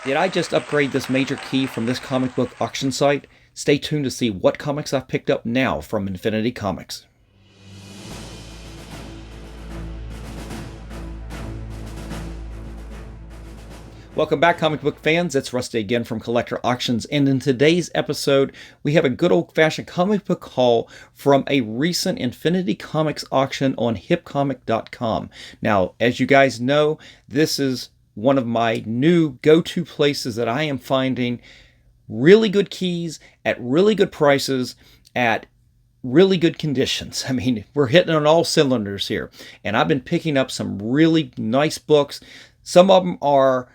Did I just upgrade this major key from this comic book auction site? Stay tuned to see what comics I've picked up now from Infinity Comics. Welcome back, comic book fans. It's Rusty again from Collector Auctions, and in today's episode, we have a good old-fashioned comic book haul from a recent Infinity Comics auction on Hipcomic.com. Now, as you guys know, this is one of my new go-to places that I am finding really good keys at really good prices at really good conditions. I mean, we're hitting on all cylinders here, and I've been picking up some really nice books. Some of them are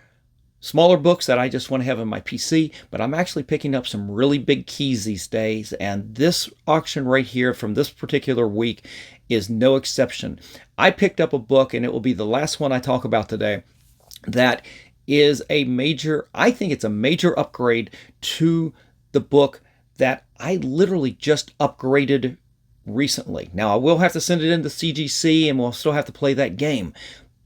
smaller books that I just want to have on my PC, but I'm actually picking up some really big keys these days, and this auction right here from this particular week is no exception. I picked up a book, and it will be the last one I talk about today, that is a major, I think it's a major upgrade to the book that I literally just upgraded recently. Now, I will have to send it into CGC, and we'll still have to play that game,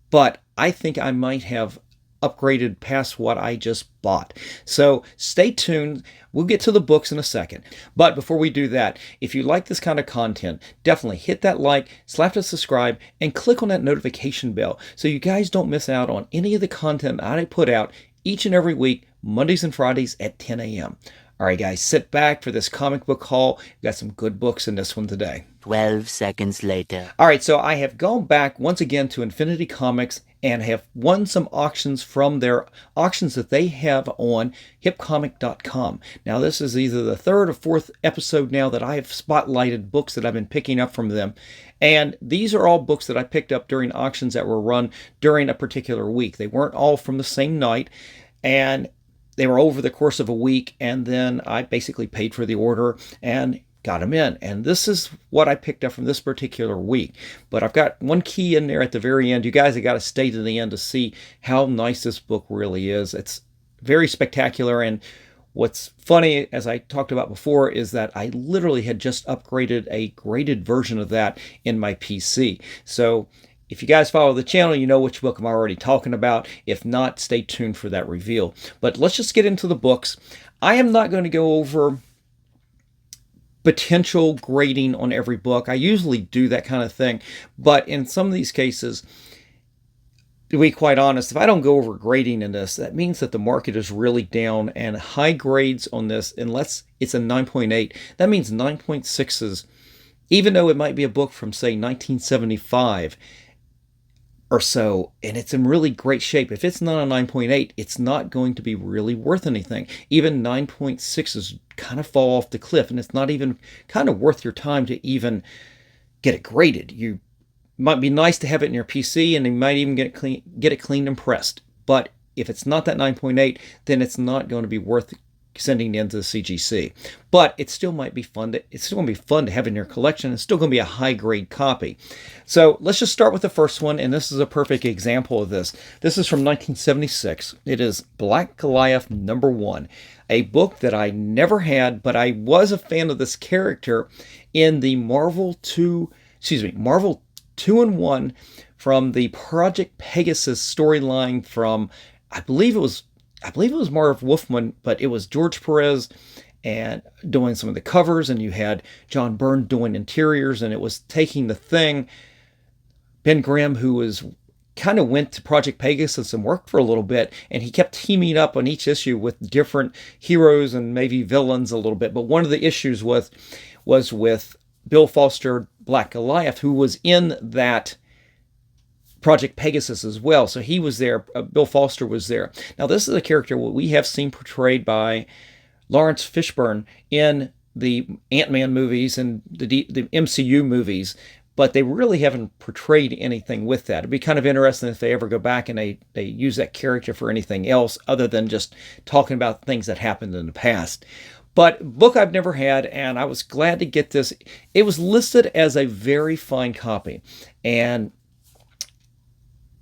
but I think I might have upgraded past what I just bought. So stay tuned. We'll get to the books in a second. But before we do that, if you like this kind of content, definitely hit that like, slap the subscribe, and click on that notification bell so you guys don't miss out on any of the content I put out each and every week, Mondays and Fridays at 10 a.m. All right, guys, sit back for this comic book haul. We've got some good books in this one today. 12 seconds later. All right, so I have gone back once again to Infinity Comics and have won some auctions from their auctions that they have on hipcomic.com. Now, this is either the third or fourth episode now that I have spotlighted books that I've been picking up from them. And these are all books that I picked up during auctions that were run during a particular week. They weren't all from the same night, and they were over the course of a week, and then I basically paid for the order and got them in. And this is what I picked up from this particular week. But I've got one key in there at the very end. You guys have got to stay to the end to see how nice this book really is. It's very spectacular. And what's funny, as I talked about before, is that I literally had just upgraded a graded version of that in my PC. So if you guys follow the channel, you know which book I'm already talking about. If not, stay tuned for that reveal. But let's just get into the books. I am not going to go over potential grading on every book. I usually do that kind of thing, but in some of these cases, to be quite honest, if I don't go over grading in this, that means that the market is really down, and high grades on this, unless it's a 9.8, that means 9.6s, even though it might be a book from, say, 1975 or so, and it's in really great shape. If it's not a 9.8, it's not going to be really worth anything. Even 9.6s kind of fall off the cliff, and it's not even kind of worth your time to even get it graded. You might be nice to have it in your PC, and you might even get it cleaned and pressed. But if it's not that 9.8, then it's not going to be worth sending into the CGC. But it still might be fun it's still going to be fun to have in your collection. It's still going to be a high grade copy. So let's just start with the first one, and this is a perfect example of this. This is from 1976. It is Black Goliath #1, a book that I never had, but I was a fan of this character in the Marvel 2-in-1 from the Project Pegasus storyline from, I believe it was Marv Wolfman, but it was George Perez and doing some of the covers, and you had John Byrne doing interiors, and it was taking the Thing. Ben Grimm, who went to Project Pegasus and worked for a little bit, and he kept teaming up on each issue with different heroes and maybe villains a little bit. But one of the issues was with Bill Foster, Black Goliath, who was in that Project Pegasus as well. So he was there. Bill Foster was there. Now, this is a character we have seen portrayed by Lawrence Fishburne in the Ant-Man movies and the MCU movies, but they really haven't portrayed anything with that. It'd be kind of interesting if they ever go back and they use that character for anything else other than just talking about things that happened in the past. But book I've never had, and I was glad to get this. It was listed as a very fine copy, and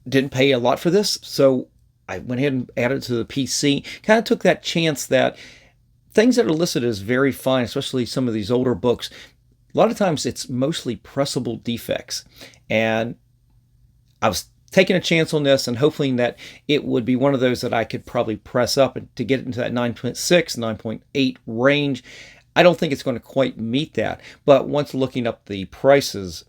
didn't pay a lot for this, so I went ahead and added it to the PC. Kind of took that chance that things that are listed as very fine, especially some of these older books, a lot of times it's mostly pressable defects. And I was taking a chance on this and hoping that it would be one of those that I could probably press up to get into that 9.6, 9.8 range. I don't think it's going to quite meet that, but once looking up the prices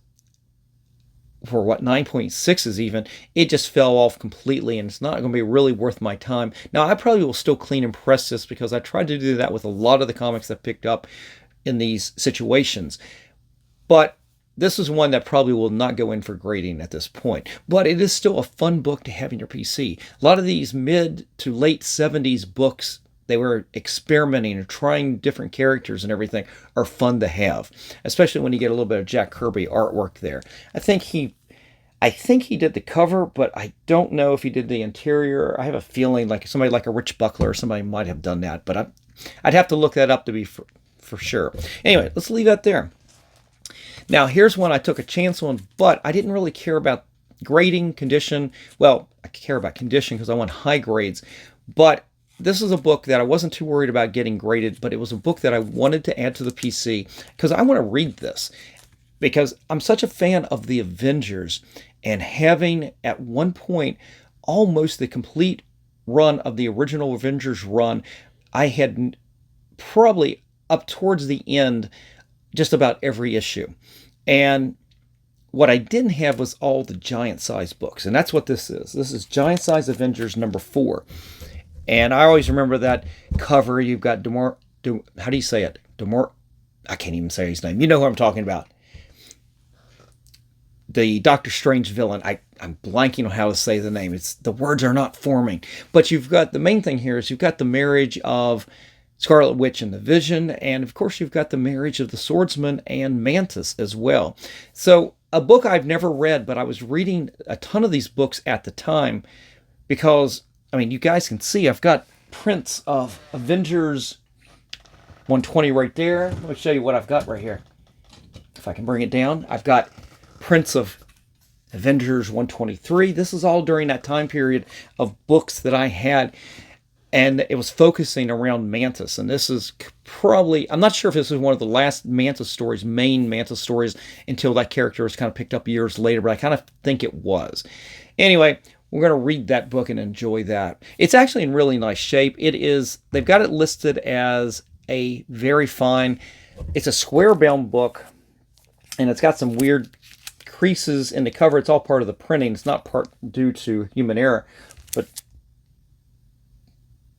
for what 9.6 is even, it just fell off completely, and it's not going to be really worth my time. Now, I probably will still clean and press this because I tried to do that with a lot of the comics I picked up in these situations, but this is one that probably will not go in for grading at this point. But it is still a fun book to have in your PC. A lot of these mid to late 70s books, they were experimenting and trying different characters and everything, are fun to have, especially when you get a little bit of Jack Kirby artwork there. I think he did the cover, but I don't know if he did the interior. I have a feeling like somebody like a Rich Buckler or somebody might have done that, but I'd have to look that up to be for sure. Anyway, let's leave that there. Now, here's one I took a chance on, but I didn't really care about grading, condition. Well, I care about condition because I want high grades, but this is a book that I wasn't too worried about getting graded, but it was a book that I wanted to add to the PC because I want to read this, because I'm such a fan of the Avengers, and having at one point almost the complete run of the original Avengers run, I had probably up towards the end just about every issue. And what I didn't have was all the giant size books, and that's what this is. This is Giant Size Avengers number 4. And I always remember that cover. You've got how do you say it? I can't even say his name. You know who I'm talking about. The Doctor Strange villain. I'm blanking on how to say the name. The words are not forming. But you've got, the main thing here is you've got the marriage of Scarlet Witch and the Vision, and of course you've got the marriage of the Swordsman and Mantis as well. So a book I've never read, but I was reading a ton of these books at the time because, I mean, you guys can see I've got prints of Avengers 120 right there. Let me show you what I've got right here. If I can bring it down, I've got prints of Avengers 123. This is all during that time period of books that I had, and it was focusing around Mantis. And this is probably, I'm not sure if this is one of the last Mantis stories, main Mantis stories, until that character was kind of picked up years later, but I kind of think it was. Anyway, we're going to read that book and enjoy that. It's actually in really nice shape. They've got it listed as a very fine, it's a square-bound book, and it's got some weird creases in the cover. It's all part of the printing. It's not part due to human error, but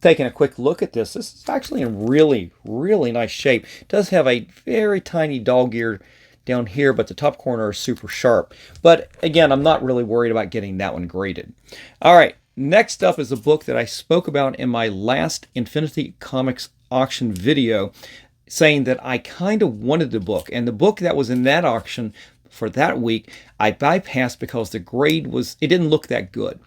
taking a quick look at this is actually in really, really nice shape. It does have a very tiny dog ear down here, but the top corner is super sharp. But again, I'm not really worried about getting that one graded. All right, next up is a book that I spoke about in my last Infinity Comics auction video, saying that I kind of wanted the book. And the book that was in that auction for that week, I bypassed because the grade it didn't look that good.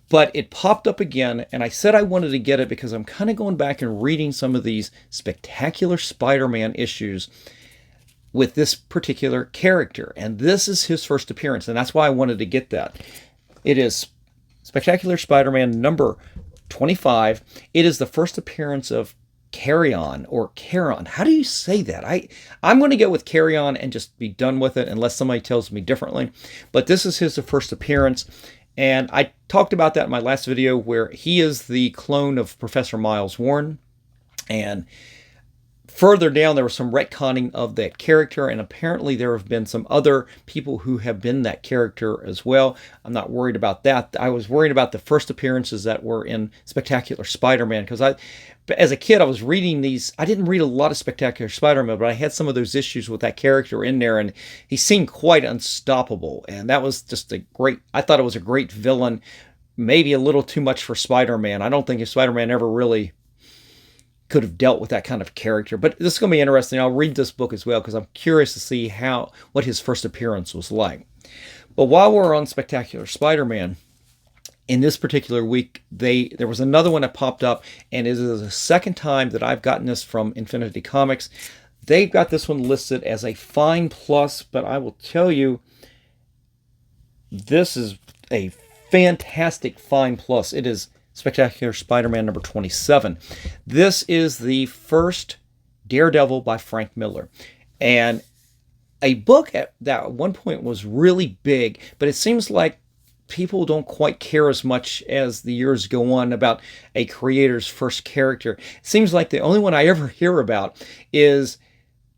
But it popped up again, and I said I wanted to get it because I'm kind of going back and reading some of these Spectacular Spider-Man issues with this particular character. And this is his first appearance, and that's why I wanted to get that. It is Spectacular Spider-Man number 25. It is the first appearance of Carry-On, or Charon. How do you say that? I'm going to go with Carry-On and just be done with it unless somebody tells me differently. But this is his first appearance. And I talked about that in my last video, where he is the clone of Professor Miles Warren. And further down, there was some retconning of that character, and apparently there have been some other people who have been that character as well. I'm not worried about that. I was worried about the first appearances that were in Spectacular Spider-Man, because as a kid, I was reading these. I didn't read a lot of Spectacular Spider-Man, but I had some of those issues with that character in there, and he seemed quite unstoppable. And that was just I thought it was a great villain, maybe a little too much for Spider-Man. I don't think Spider-Man ever really could have dealt with that kind of character. But this is going to be interesting. I'll read this book as well because I'm curious to see what his first appearance was like. But while we're on Spectacular Spider-Man, in this particular week, there was another one that popped up, and it is the second time that I've gotten this from Infinity Comics. They've got this one listed as a Fine Plus, but I will tell you, this is a fantastic Fine Plus. It is Spectacular Spider-Man number 27. This is the first Daredevil by Frank Miller, and a book that at one point was really big, but it seems like people don't quite care as much as the years go on about a creator's first character. It seems like the only one I ever hear about is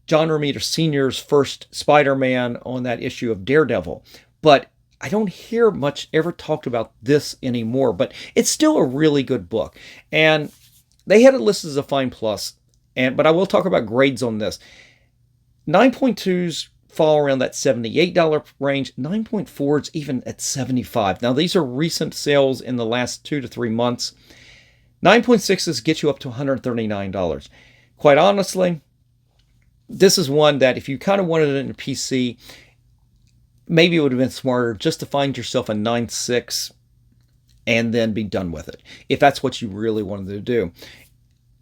John Romita Sr.'s first Spider-Man on that issue of Daredevil. But I don't hear much ever talked about this anymore, but it's still a really good book. And they had it listed as a Fine Plus, but I will talk about grades on this. 9.2s fall around that $78 range. 9.4s even at $75. Now, these are recent sales in the last 2 to 3 months. 9.6s get you up to $139. Quite honestly, this is one that if you kind of wanted it in a PC, maybe it would have been smarter just to find yourself a 9.6 and then be done with it, if that's what you really wanted to do.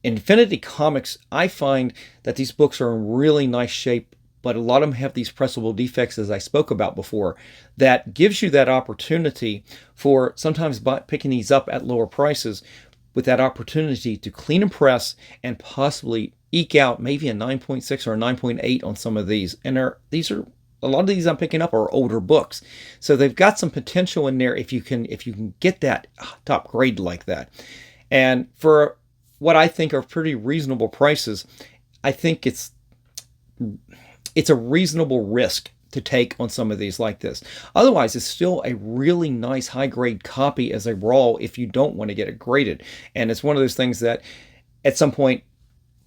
Infinity Comics, I find that these books are in really nice shape, but a lot of them have these pressable defects, as I spoke about before, that gives you that opportunity for sometimes picking these up at lower prices with that opportunity to clean and press and possibly eke out maybe a 9.6 or a 9.8 on some of these. And a lot of these I'm picking up are older books, so they've got some potential in there if you can get that top grade like that. And for what I think are pretty reasonable prices, I think it's a reasonable risk to take on some of these like this. Otherwise, it's still a really nice high-grade copy as a raw if you don't want to get it graded. And it's one of those things that at some point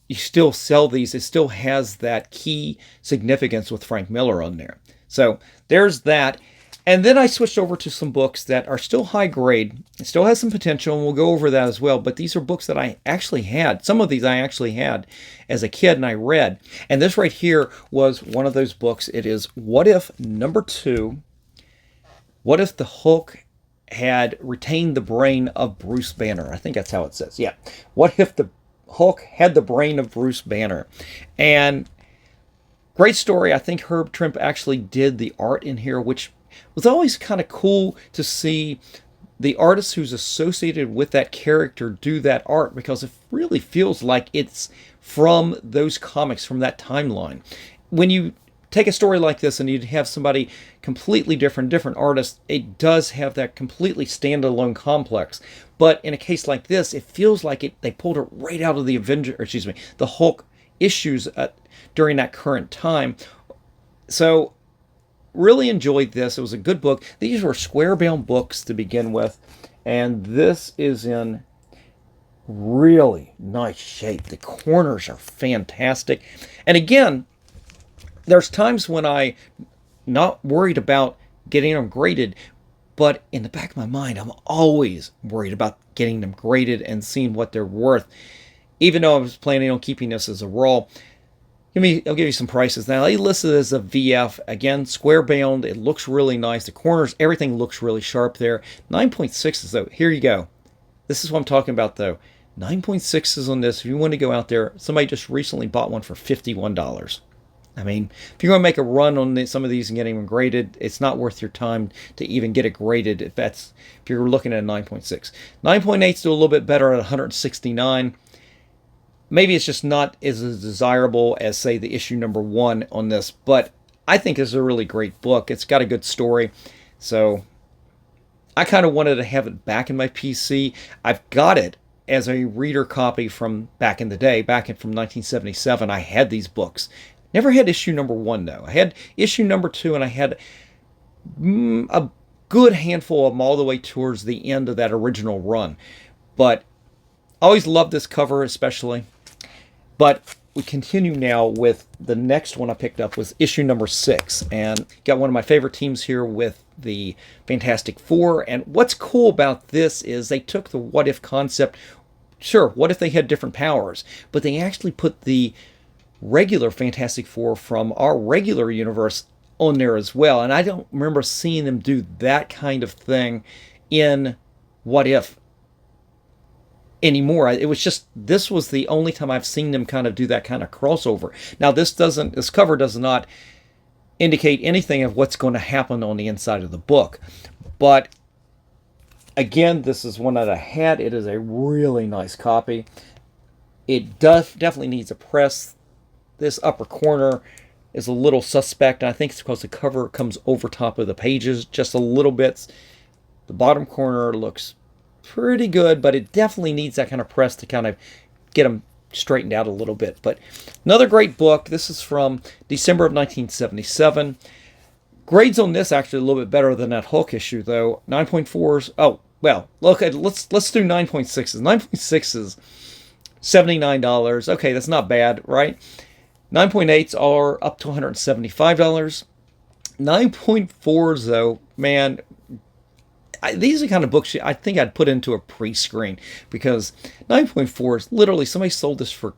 you still sell these. It still has that key significance with Frank Miller on there. So there's that. And then I switched over to some books that are still high grade. It still has some potential, and we'll go over that as well. But these are books that I actually had. Some of these I actually had as a kid and I read. And this right here was one of those books. It is What If #2. What if the Hulk had retained the brain of Bruce Banner? I think that's how it says. Yeah. What if the Hulk had the brain of Bruce Banner? And great story. I think Herb Trimpe actually did the art in here, which was always kind of cool to see the artist who's associated with that character do that art, because it really feels like it's from those comics, from that timeline. When you take a story like this and you'd have somebody completely different artists, it does have that completely standalone complex. But in a case like this, it feels like they pulled it right out of the Hulk issues during that current time. So really enjoyed this. It was a good book. These were square-bound books to begin with, and this is in really nice shape. The corners are fantastic. And again, there's times when I'm not worried about getting them graded, but in the back of my mind, I'm always worried about getting them graded and seeing what they're worth. Even though I was planning on keeping this as a raw, I'll give you some prices now. I listed as a VF. Again, square bound. It looks really nice. The corners, everything looks really sharp there. 9.6s though. Here you go. This is what I'm talking about though. 9.6s on this. If you want to go out there, somebody just recently bought one for $51. I mean, if you're going to make a run on some of these and getting them graded, it's not worth your time to even get it graded if you're looking at a 9.6. 9.8s do a little bit better at 169. Maybe it's just not as desirable as, say, the issue #1 on this, but I think it's a really great book. It's got a good story, so I kind of wanted to have it back in my PC. I've got it as a reader copy from back in the day, from 1977. I had these books. Never had issue #1, though. I had issue #2, and I had a good handful of them all the way towards the end of that original run. But I always loved this cover, especially. But we continue now with the next one I picked up was issue #6. And got one of my favorite teams here with the Fantastic Four. And what's cool about this is they took the what if concept. Sure, what if they had different powers? But they actually put the regular Fantastic Four from our regular universe on there as well. And I don't remember seeing them do that kind of thing in What If anymore. It was just, this was the only time I've seen them kind of do that kind of crossover. Now this cover does not indicate anything of what's going to happen on the inside of the book. But again, this is one that I had. It is a really nice copy. It definitely needs a press. This upper corner is a little suspect. I think it's because the cover comes over top of the pages just a little bit. The bottom corner looks pretty good, but it definitely needs that kind of press to kind of get them straightened out a little bit. But another great book. This is from December of 1977. Grades on this actually a little bit better than that Hulk issue, though. 9.4s. Oh, well, look at let's do 9.6s. 9.6s, $79. Okay, that's not bad, right? 9.8s are up to $175. 9.4s, though, man, these are the kind of books I think I'd put into a pre-screen, because 9.4s, literally somebody sold this for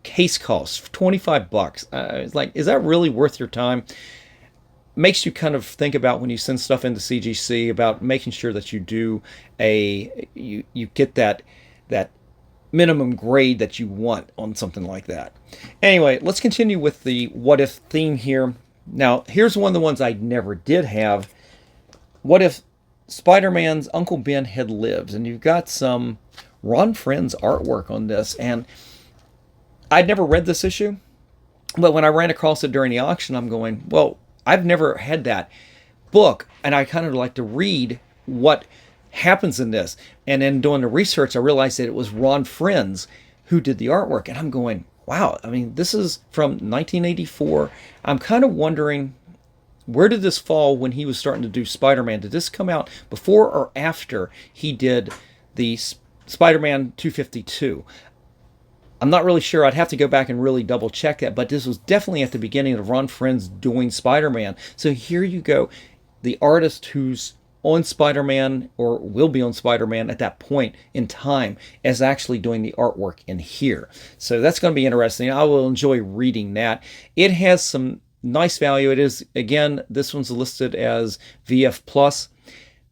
case costs, for $25. It's like, is that really worth your time? Makes you kind of think about when you send stuff into CGC about making sure that you do you get that minimum grade that you want on something like that. Anyway, let's continue with the what if theme here. Now, here's one of the ones I never did have. What if Spider-Man's Uncle Ben had lived? And you've got some Ron Friend's artwork on this, and I'd never read this issue, but when I ran across it during the auction, I'm going, well, I've never had that book, and I kind of like to read what happens in this. And then doing the research, I realized that it was Ron Friends who did the artwork, and I'm going, wow, I mean, this is from 1984. I'm kind of wondering, where did this fall when he was starting to do Spider-Man? Did this come out before or after he did the Spider-Man 252? I'm not really sure. I'd have to go back and really double check that, but this was definitely at the beginning of Ron Friends doing Spider-Man. So here you go. The artist who's on Spider-Man, or will be on Spider-Man at that point in time, is actually doing the artwork in here. So that's going to be interesting. I will enjoy reading that. It has some nice value. It is, again, this one's listed as VF Plus.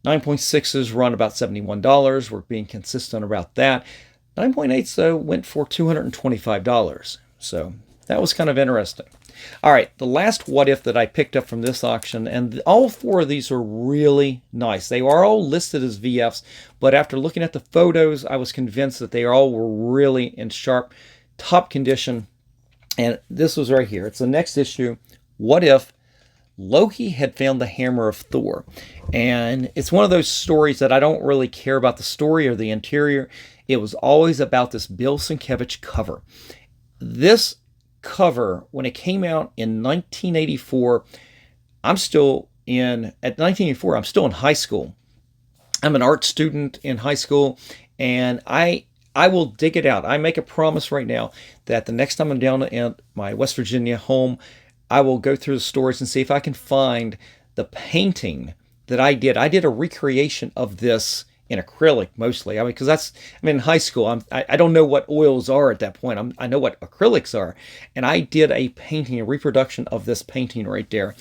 9.6s run about $71. We're being consistent about that. 9.8s, though, went for $225. So that was kind of interesting. All right, the last what if that I picked up from this auction, and all four of these are really nice. They are all listed as VFs, but after looking at the photos, I was convinced that they all were really in sharp, top condition. And this was right here. It's the next issue. What if Loki had found the hammer of Thor? And it's one of those stories that I don't really care about the story or the interior. It was always about this Bill Sienkiewicz cover. This cover, when it came out in 1984, I'm still in high school. I'm an art student in high school, and I will dig it out. I make a promise right now that the next time I'm down at my West Virginia home, I will go through the stores and see if I can find the painting that I did. I did a recreation of this in acrylic mostly. I mean, because I'm in high school. I don't know what oils are at that point. I know what acrylics are. And I did a reproduction of this painting right there.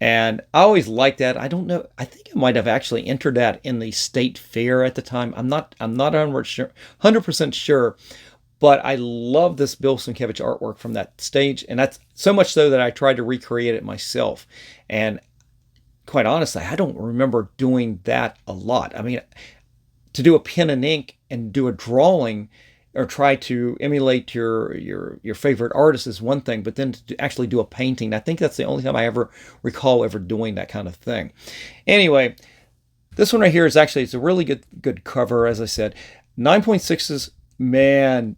And I always liked that. I don't know. I think I might have actually entered that in the state fair at the time. I'm not 100% sure. But I love this Bill Sienkiewicz artwork from that stage. And that's so much so that I tried to recreate it myself. And quite honestly, I don't remember doing that a lot. I mean, to do a pen and ink and do a drawing or try to emulate your favorite artist is one thing, but then to actually do a painting, I think that's the only time I ever recall ever doing that kind of thing. Anyway, this one right here is actually, it's a really good cover, as I said. 9.6s, man,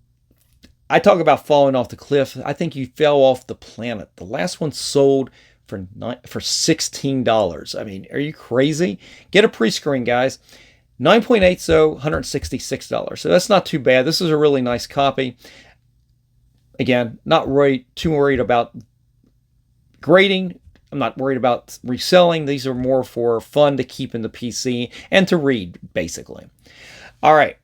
I talk about falling off the cliff. I think you fell off the planet. The last one sold for $16. I mean, are you crazy? Get a pre-screen, guys. 9.8, so $166. So that's not too bad. This is a really nice copy. Again, not too worried about grading. I'm not worried about reselling. These are more for fun to keep in the PC and to read, basically. All right.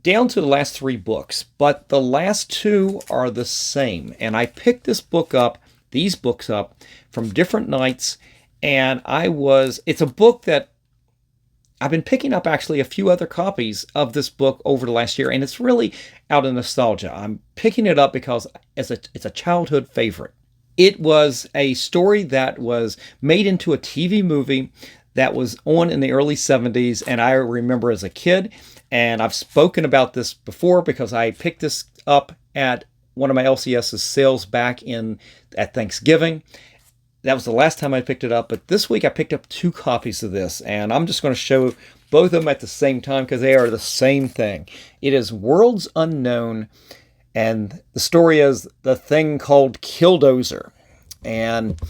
Down to the last three books, but the last two are the same. And I picked these books up from different nights, and it's a book that I've been picking up actually a few other copies of this book over the last year, and it's really out of nostalgia. I'm picking it up because it's a childhood favorite. It was a story that was made into a TV movie that was on in the early 70s, and I remember as a kid, and I've spoken about this before because I picked this up at one of my LCS's sales back at Thanksgiving. That was the last time I picked it up, but this week I picked up two copies of this, and I'm just going to show both of them at the same time because they are the same thing. It is Worlds Unknown, and the story is The Thing Called Killdozer. And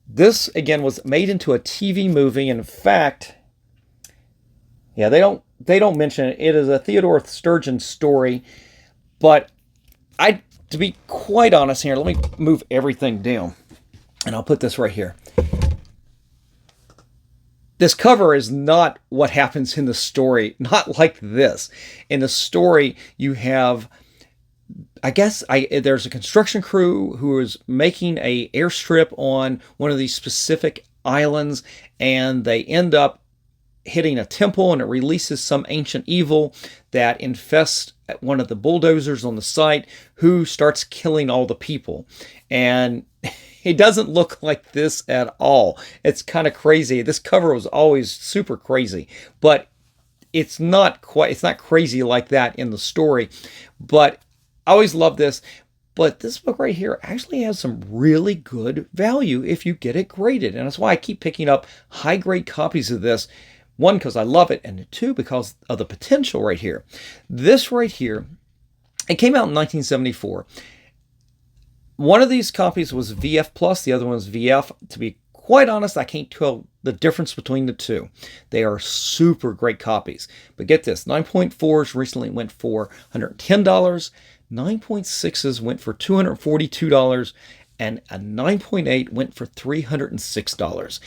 this, again, was made into a TV movie. In fact, yeah, they don't mention it. It is a Theodore Sturgeon story, but to be quite honest here, let me move everything down, and I'll put this right here. This cover is not what happens in the story, not like this. In the story, you have, there's a construction crew who is making a airstrip on one of these specific islands, and they end up hitting a temple, and it releases some ancient evil that infests one of the bulldozers on the site, who starts killing all the people. And it doesn't look like this at all. It's kind of crazy. This cover was always super crazy, but it's not crazy like that in the story. But I always love this. But this book right here actually has some really good value if you get it graded. And that's why I keep picking up high grade copies of this. One, because I love it, and two, because of the potential right here. This right here, it came out in 1974. One of these copies was VF Plus, the other one was VF. To be quite honest, I can't tell the difference between the two. They are super great copies. But get this, 9.4s recently went for $110, 9.6s went for $242, and a 9.8 went for $306.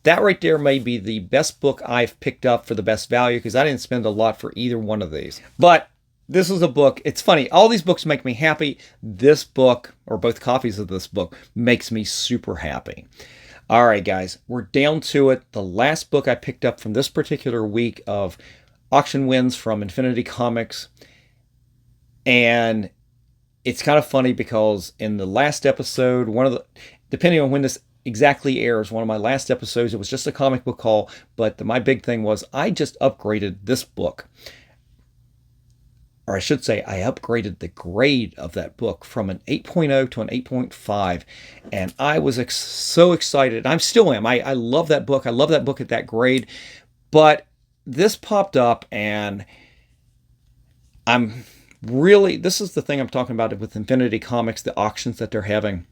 That right there may be the best book I've picked up for the best value, because I didn't spend a lot for either one of these. But this is a book. It's funny. All these books make me happy. This book, or both copies of this book, makes me super happy. All right, guys, we're down to it. The last book I picked up from this particular week of auction wins from Infinity Comics. And it's kind of funny because in the last episode, depending on when this exactly airs, one of my last episodes, it was just a comic book haul, but my big thing was I just upgraded this book. Or I should say, I upgraded the grade of that book from an 8.0 to an 8.5. And I was so excited. I still am. I love that book. I love that book at that grade. But this popped up, and this is the thing I'm talking about with Infinity Comics, the auctions that they're having.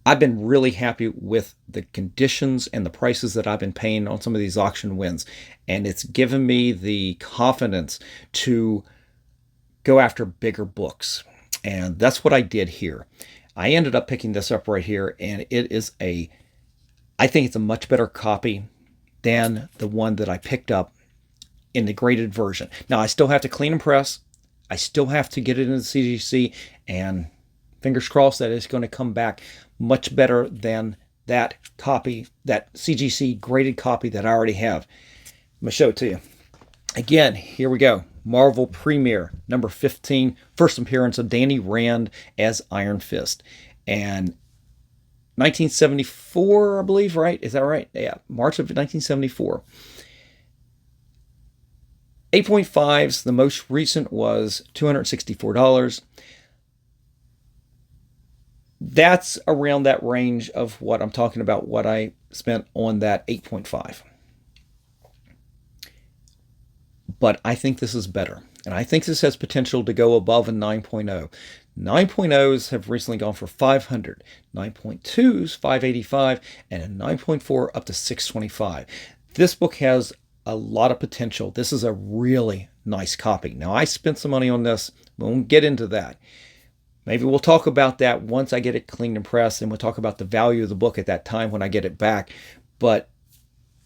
I've been really happy with the conditions and the prices that I've been paying on some of these auction wins. And it's given me the confidence to go after bigger books. And that's what I did here. I ended up picking this up right here, and I think it's a much better copy than the one that I picked up in the graded version. Now, I still have to clean and press. I still have to get it in the CGC, and fingers crossed that it's going to come back much better than that copy, that CGC graded copy that I already have. I'm going to show it to you. Again, here we go. Marvel Premiere, number 15, first appearance of Danny Rand as Iron Fist. And 1974, I believe, right? Is that right? Yeah, March of 1974. 8.5s, the most recent was $264. That's around that range of what I'm talking about, what I spent on that 8.5. But I think this is better. And I think this has potential to go above a 9.0. 9.0s have recently gone for $500. 9.2s, $585. And a 9.4 up to $625. This book has a lot of potential. This is a really nice copy. Now, I spent some money on this. We won't get into that. Maybe we'll talk about that once I get it cleaned and pressed, and we'll talk about the value of the book at that time when I get it back. But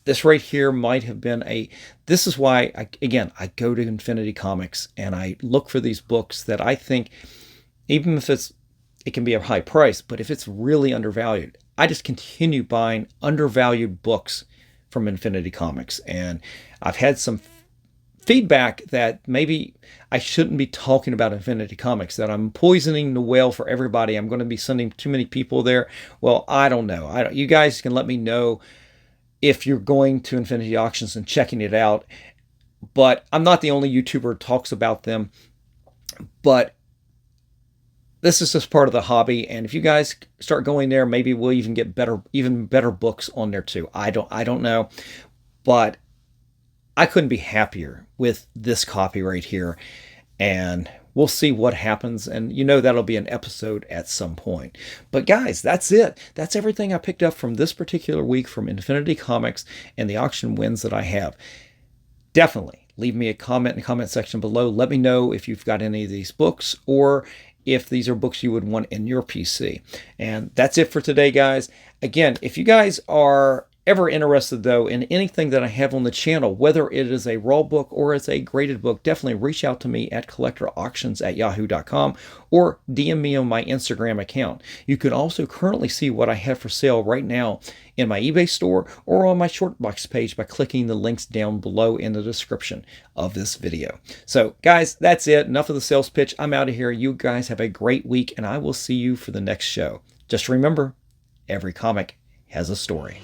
this right here might have been this is why, I go to Infinity Comics and I look for these books that I think, even if it can be a high price, but if it's really undervalued, I just continue buying undervalued books from Infinity Comics. And I've had some feedback that maybe I shouldn't be talking about Infinity Comics, that I'm poisoning the well for everybody. I'm going to be sending too many people there. Well, I don't know. You guys can let me know if you're going to Infinity Auctions and checking it out. But I'm not the only YouTuber who talks about them. But this is just part of the hobby. And if you guys start going there, maybe we'll even get even better books on there too. I don't know. But I couldn't be happier with this copy right here. And we'll see what happens. And that'll be an episode at some point. But guys, that's it. That's everything I picked up from this particular week from Infinity Comics and the auction wins that I have. Definitely leave me a comment in the comment section below. Let me know if you've got any of these books or if these are books you would want in your PC. And that's it for today, guys. Again, if you guys are ever interested, though, in anything that I have on the channel, whether it is a raw book or it's a graded book, definitely reach out to me at collectorauctions@yahoo.com or DM me on my Instagram account. You can also currently see what I have for sale right now in my eBay store or on my Shortbox page by clicking the links down below in the description of this video. So, guys, that's it. Enough of the sales pitch. I'm out of here. You guys have a great week, and I will see you for the next show. Just remember, every comic has a story.